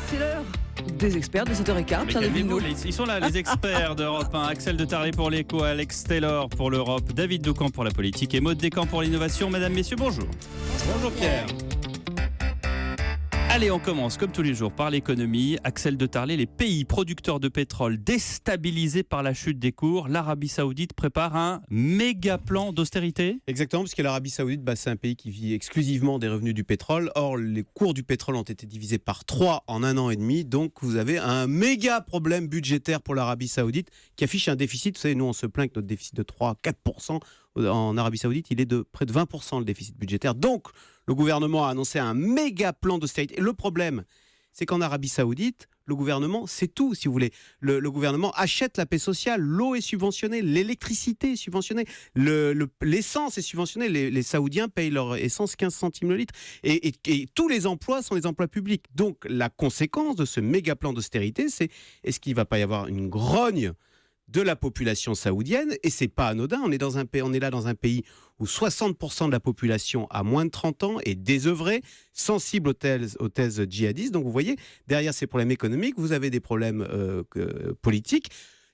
C'est l'heure des experts de 7h15. Mais Pierre calmez-vous, David. ils sont là, les experts d'Europe 1. Axel de Tarlé pour l'éco, Alex Taylor pour l'Europe, David Doucan pour la politique et Maud Descamps pour l'innovation. Mesdames, messieurs, bonjour. Bonjour Pierre. Allez, on commence comme tous les jours par l'économie. Axel de Tarlé, les pays producteurs de pétrole déstabilisés par la chute des cours. L'Arabie Saoudite prépare un méga plan d'austérité. Exactement, parce que l'Arabie Saoudite, c'est un pays qui vit exclusivement des revenus du pétrole. Or, les cours du pétrole ont été divisés par 3 en 1 an et demi. Donc, vous avez un méga problème budgétaire pour l'Arabie Saoudite qui affiche un déficit. Vous savez, nous, on se plaint que notre déficit de 3-4%. En Arabie Saoudite, il est de près de 20% le déficit budgétaire. Donc, le gouvernement a annoncé un méga plan d'austérité. Et le problème, c'est qu'en Arabie Saoudite, le gouvernement, c'est tout, si vous voulez. Le gouvernement achète la paix sociale, l'eau est subventionnée, l'électricité est subventionnée, l'essence est subventionnée. Les Saoudiens payent leur essence 15 centimes le litre. Et tous les emplois sont des emplois publics. Donc, la conséquence de ce méga plan d'austérité, c'est est-ce qu'il ne va pas y avoir une grogne de la population saoudienne, et c'est pas anodin. On est là dans un pays où 60% de la population a moins de 30 ans, est désœuvrée, sensible aux thèses djihadistes. Donc vous voyez, derrière ces problèmes économiques, vous avez des problèmes politiques,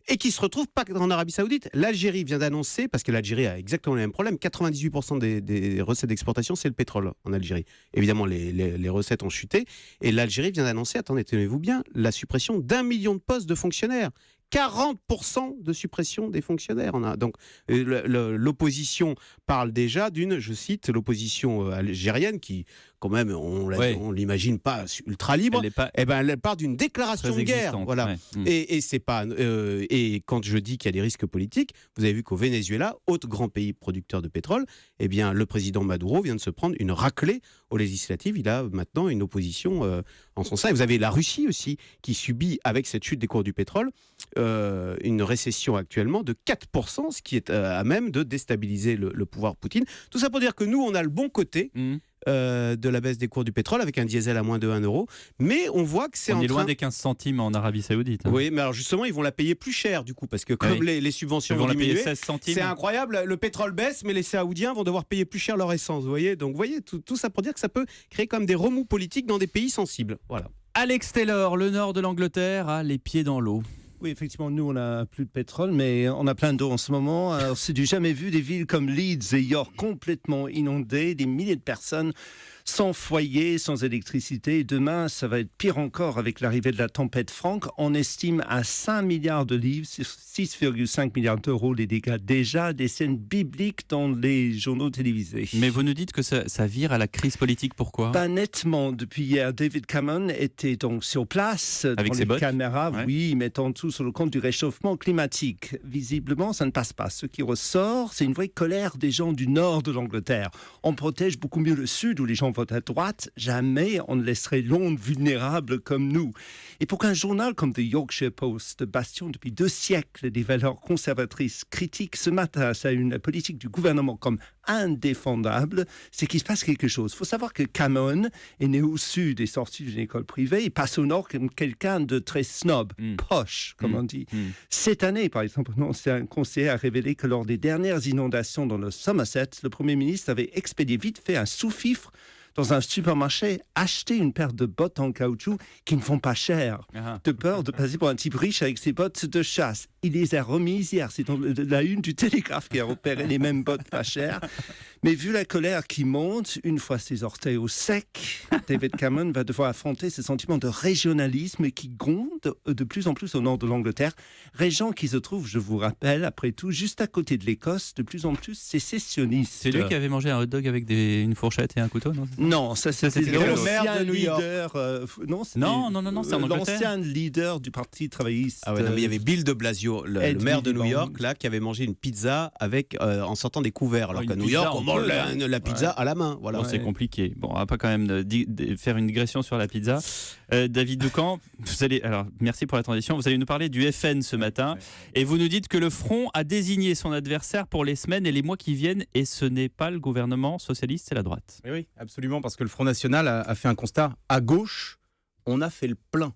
et qui se retrouvent pas en Arabie Saoudite. L'Algérie vient d'annoncer, parce que l'Algérie a exactement le même problème, 98% des recettes d'exportation, c'est le pétrole en Algérie. Évidemment, les recettes ont chuté, et l'Algérie vient d'annoncer, attendez, tenez-vous bien, la suppression d'1 million de postes de fonctionnaires. 40% de suppression des fonctionnaires. Donc l'opposition parle déjà d'une, je cite, l'opposition algérienne qui, quand même, on l'imagine pas ultra libre. Elle part d'une déclaration de guerre. Voilà. Ouais. Et c'est pas. Et quand je dis qu'il y a des risques politiques, vous avez vu qu'au Venezuela, autre grand pays producteur de pétrole, eh bien le président Maduro vient de se prendre une raclée aux législatives. Il a maintenant une opposition en son sein. Et vous avez la Russie aussi qui subit, avec cette chute des cours du pétrole, une récession actuellement de 4%, ce qui est à même de déstabiliser le pouvoir Poutine. Tout ça pour dire que nous, on a le bon côté de la baisse des cours du pétrole, avec un diesel à moins de 1 euro, mais on voit que on est loin des 15 centimes en Arabie Saoudite. Oui, mais alors justement, ils vont la payer plus cher du coup, parce que comme les subventions vont diminuer, 16 centimes. C'est incroyable, le pétrole baisse, mais les Saoudiens vont devoir payer plus cher leur essence, vous voyez. Donc vous voyez, tout ça pour dire que ça peut créer comme des remous politiques dans des pays sensibles. Voilà. Alex Taylor, le nord de l'Angleterre, a les pieds dans l'eau. Oui, effectivement, nous, on n'a plus de pétrole, mais on a plein d'eau en ce moment. Alors, c'est du jamais vu, des villes comme Leeds et York complètement inondées, des milliers de personnes sans foyer, sans électricité. Et demain, ça va être pire encore avec l'arrivée de la tempête Frank. On estime à 5 milliards de livres, 6,5 milliards d'euros les dégâts. Déjà, des scènes bibliques dans les journaux télévisés. Mais vous nous dites que ça vire à la crise politique, pourquoi ? Pas nettement. Depuis hier, David Cameron était donc sur place avec devant ses les caméras, ouais. mettant tout sur le compte du réchauffement climatique. Visiblement, ça ne passe pas. Ce qui ressort, c'est une vraie colère des gens du nord de l'Angleterre. On protège beaucoup mieux le sud, où les gens votent à droite. Jamais on ne laisserait Londres vulnérable comme nous. Et pour qu'un journal comme The Yorkshire Post, bastion depuis 2 siècles des valeurs conservatrices, critique ce matin à une politique du gouvernement comme indéfendable, c'est qu'il se passe quelque chose. Il faut savoir que Cameron est né au sud et sorti d'une école privée. Il passe au nord comme quelqu'un de très snob, poche, comme on dit. Cette année, par exemple, un conseiller a révélé que lors des dernières inondations dans le Somerset, le Premier ministre avait expédié vite fait un sous-fifre dans un supermarché, acheter une paire de bottes en caoutchouc qui ne font pas cher, de peur de passer pour un type riche avec ses bottes de chasse. Il les a remises hier, c'est dans la une du Télégraphe qui a repéré les mêmes bottes pas chères. Mais vu la colère qui monte, une fois ses orteils au sec, David Cameron va devoir affronter ce sentiment de régionalisme qui gronde de plus en plus au nord de l'Angleterre. Région qui se trouve, je vous rappelle, après tout, juste à côté de l'Écosse, de plus en plus sécessionniste. C'est lui qui avait mangé un hot dog avec une fourchette et un couteau, non ? Non, ça c'était le maire de New York. Non, c'est en Angleterre. L'ancien leader du Parti travailliste. Ah ouais, non, mais il y avait Bill de Blasio, le maire de New York, là, qui avait mangé une pizza avec, en sortant des couverts. Alors qu'à New York, on mange la pizza à la main. Voilà. Bon, c'est compliqué. Bon, on va pas quand même faire une digression sur la pizza. David Doucan, merci pour la transition. Vous allez nous parler du FN ce matin. Et vous nous dites que le Front a désigné son adversaire pour les semaines et les mois qui viennent. Et ce n'est pas le gouvernement socialiste, c'est la droite. Oui, absolument. Parce que le Front National a fait un constat. À gauche, on a fait le plein.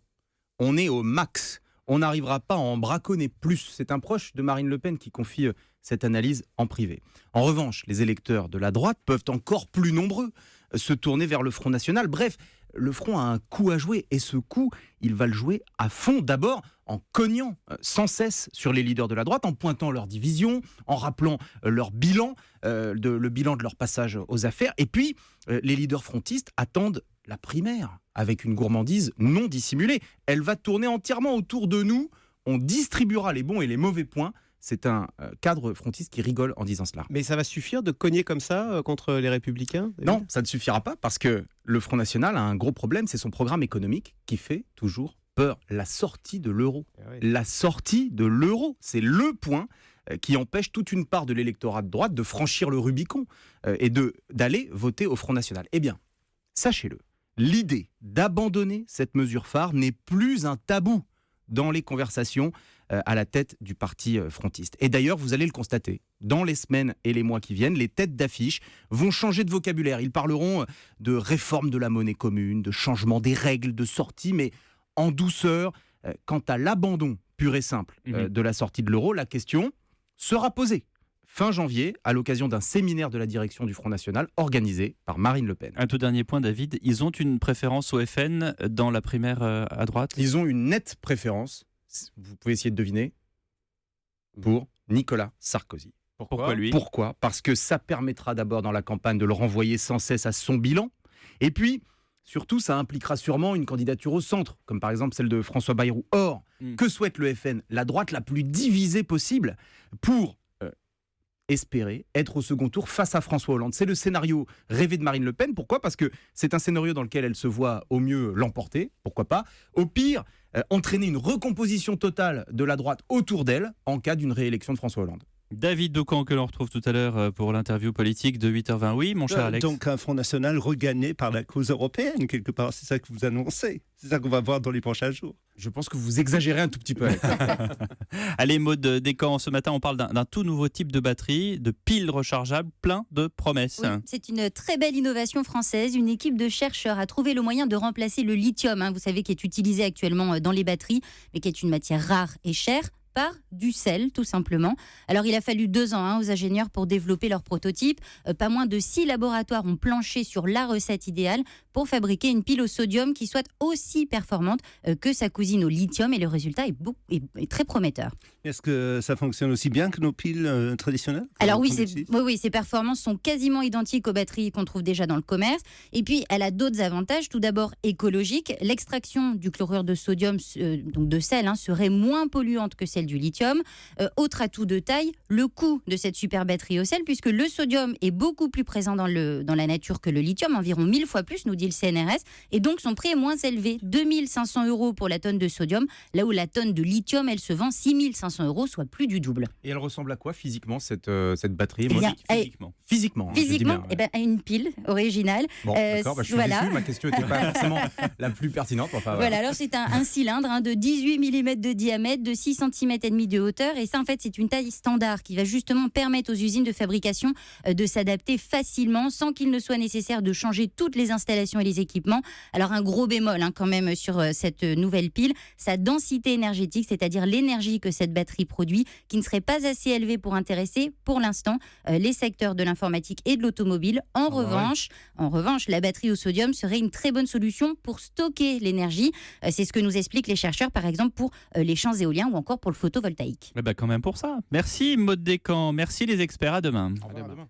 On est au max. On n'arrivera pas à en braconner plus. C'est un proche de Marine Le Pen qui confie cette analyse en privé. En revanche, les électeurs de la droite peuvent encore plus nombreux se tourner vers le Front National. Bref, le Front a un coup à jouer et ce coup, il va le jouer à fond. D'abord en cognant sans cesse sur les leaders de la droite, en pointant leur division, en rappelant leur bilan, le bilan de leur passage aux affaires. Et puis, les leaders frontistes attendent la primaire avec une gourmandise non dissimulée. Elle va tourner entièrement autour de nous. On distribuera les bons et les mauvais points. C'est un cadre frontiste qui rigole en disant cela. Mais ça va suffire de cogner comme ça contre les Républicains, David ? Non, ça ne suffira pas parce que le Front National a un gros problème, c'est son programme économique qui fait toujours peur. La sortie de l'euro. La sortie de l'euro, c'est le point qui empêche toute une part de l'électorat de droite de franchir le Rubicon et d'aller voter au Front National. Eh bien, sachez-le, l'idée d'abandonner cette mesure phare n'est plus un tabou dans les conversations à la tête du parti frontiste. Et d'ailleurs, vous allez le constater, dans les semaines et les mois qui viennent, les têtes d'affiche vont changer de vocabulaire. Ils parleront de réforme de la monnaie commune, de changement des règles de sortie, mais en douceur. Quant à l'abandon pur et simple de la sortie de l'euro, la question sera posée fin janvier à l'occasion d'un séminaire de la direction du Front National organisé par Marine Le Pen. Un tout dernier point, David. Ils ont une préférence au FN dans la primaire à droite ? Ils ont une nette préférence, vous pouvez essayer de deviner, pour Nicolas Sarkozy. Pourquoi lui ? Pourquoi ? Parce que ça permettra d'abord dans la campagne de le renvoyer sans cesse à son bilan. Et puis, surtout, ça impliquera sûrement une candidature au centre, comme par exemple celle de François Bayrou. Or, que souhaite le FN ? La droite la plus divisée possible pour espérer être au second tour face à François Hollande. C'est le scénario rêvé de Marine Le Pen. Pourquoi ? Parce que c'est un scénario dans lequel elle se voit au mieux l'emporter, pourquoi pas, au pire, entraîner une recomposition totale de la droite autour d'elle en cas d'une réélection de François Hollande. David Doucan, que l'on retrouve tout à l'heure pour l'interview politique de 8h20. Oui, mon cher Alex. Donc un Front National regagné par la cause européenne, quelque part. C'est ça que vous annoncez. C'est ça qu'on va voir dans les prochains jours. Je pense que vous exagérez un tout petit peu, Alex. Allez, Maud Descamps, ce matin, on parle d'un tout nouveau type de batterie, de piles rechargeables, plein de promesses. Oui, c'est une très belle innovation française. Une équipe de chercheurs a trouvé le moyen de remplacer le lithium, vous savez, qui est utilisé actuellement dans les batteries, mais qui est une matière rare et chère, par du sel, tout simplement. Alors, il a fallu 2 ans aux ingénieurs pour développer leur prototype. Pas moins de 6 laboratoires ont planché sur la recette idéale pour fabriquer une pile au sodium qui soit aussi performante que sa cousine au lithium. Et le résultat est très prometteur. Est-ce que ça fonctionne aussi bien que nos piles traditionnelles ? Alors oui, ces performances sont quasiment identiques aux batteries qu'on trouve déjà dans le commerce. Et puis, elle a d'autres avantages. Tout d'abord, écologique. L'extraction du chlorure de sodium, donc de sel, serait moins polluante que celle du lithium. Autre atout de taille, le coût de cette super batterie au sel, puisque le sodium est beaucoup plus présent dans la nature que le lithium, environ 1000 fois plus, nous dit le CNRS, et donc son prix est moins élevé, 2500 € pour la tonne de sodium, là où la tonne de lithium, elle se vend 6500 €, soit plus du double. Et elle ressemble à quoi physiquement, cette batterie ? Physiquement. Physiquement, à une pile originale. Bon, d'accord, je suis déçu, ma question n'était pas forcément la plus pertinente. Enfin, voilà, alors c'est un cylindre de 18 mm de diamètre, de 6 cm et demi de hauteur, et ça en fait c'est une taille standard qui va justement permettre aux usines de fabrication de s'adapter facilement sans qu'il ne soit nécessaire de changer toutes les installations et les équipements. Alors un gros bémol quand même sur cette nouvelle pile, sa densité énergétique, c'est-à-dire l'énergie que cette batterie produit, qui ne serait pas assez élevée pour intéresser pour l'instant les secteurs de l'informatique et de l'automobile. En revanche, la batterie au sodium serait une très bonne solution pour stocker l'énergie. C'est ce que nous expliquent les chercheurs, par exemple pour les champs éoliens ou encore pour le photovoltaïque. Quand même pour ça. Merci Maud Descamps, merci les experts, à demain. À demain.